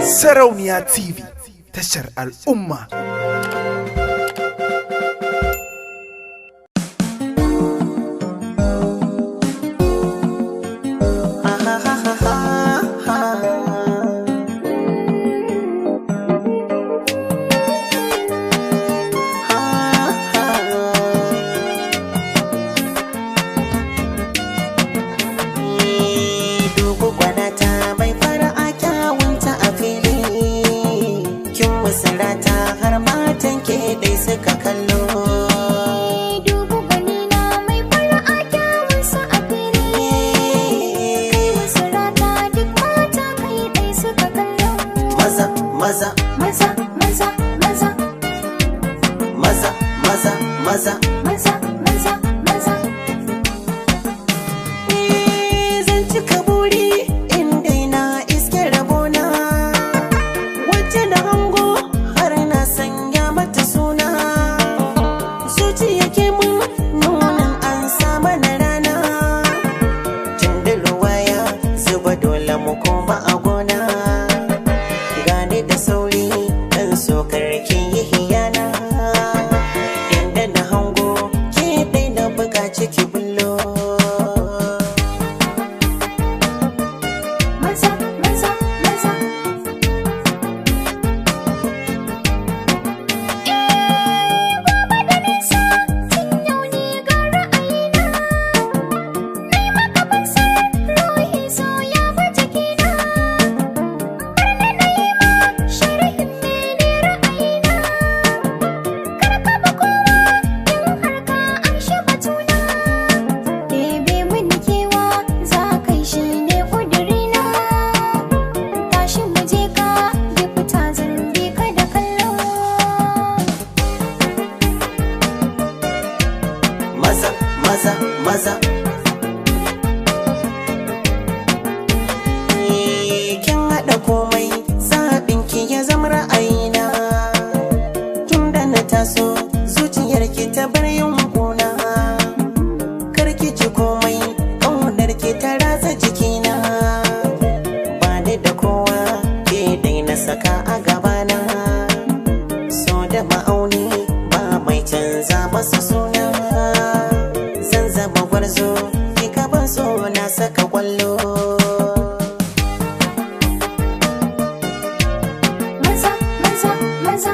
Sarauniya TV, tashar al'umma. Sarata har matan ke dai suka kallo. Dubu gwanina mai fara'a kyawunsa a fili. Kai masarata duk mata kai dai suka kallo. Maza, maza, Maza, maza, maza, maza, maza, maza, maza, maza, maza. zan cika buri in dai na iske rabona. Wacce da hango har na sanya mata suna. Zuciya ke mun nunan an sa mana rana. Tunda ruwa ya zuba dole mu koma a gona. Gane da sauri dan so karki yi hiyana. Inda na hango ke dai na buƙaci ki bullo. Maza, maza, maza. Gobe da nisa tun yau ni ga ra'ayina. Nai maka fansar ruhi so ya fi jikina. Har na yi ma sharhin mene ra'ayina. Kar ka bi kowa in har ka amshi batuna. Ɗebe mini kewa za kai shi ne ƙudurina. Tashi mu je ka bi fita zan bi ka da kallo. Maza, maza, maza. Kin haɗa komai zaɓin ki ya zama ra'ayina. Tun da na taso zuciyar ki ta bar yin kuna. Kar ki ji komai ƙaunar ki ta ratsa jikina. Ba ni da kowa ke dai na saka a gabana. So da ma'auni ba mai canza masa suna. Zan zama gwarzo ki gaban so na saka kwallo. Maza, maza, maza.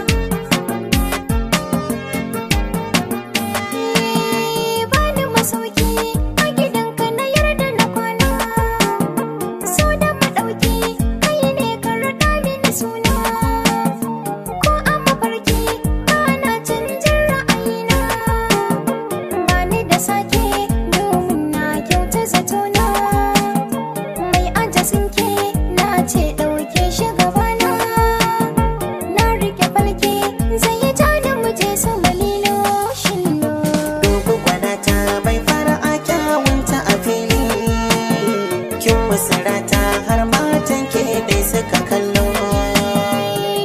Bani masauki a gidanka na yarda na kwana. So da maɗauki kai ne ka raɗa mini suna. Ko a mafarki bana canjin ra'ayina. Bani da sake domin na kyauta zatona. Mai aja sinke na ce ɗauke shi gabana. Na rike falke zai yi ja da muje sama lilo shillo. Dubu gwanata bai fara a kyawunta a fili. Kin musarata har matan ke dai suka kallo.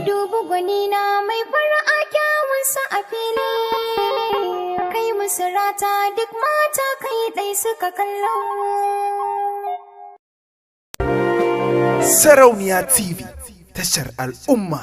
Dubu gwanina mai fara'a kyawunsa a fili. Kai musu rata duk mata kai ɗai suka kallo. Sarauniya TV, tashar al'umma.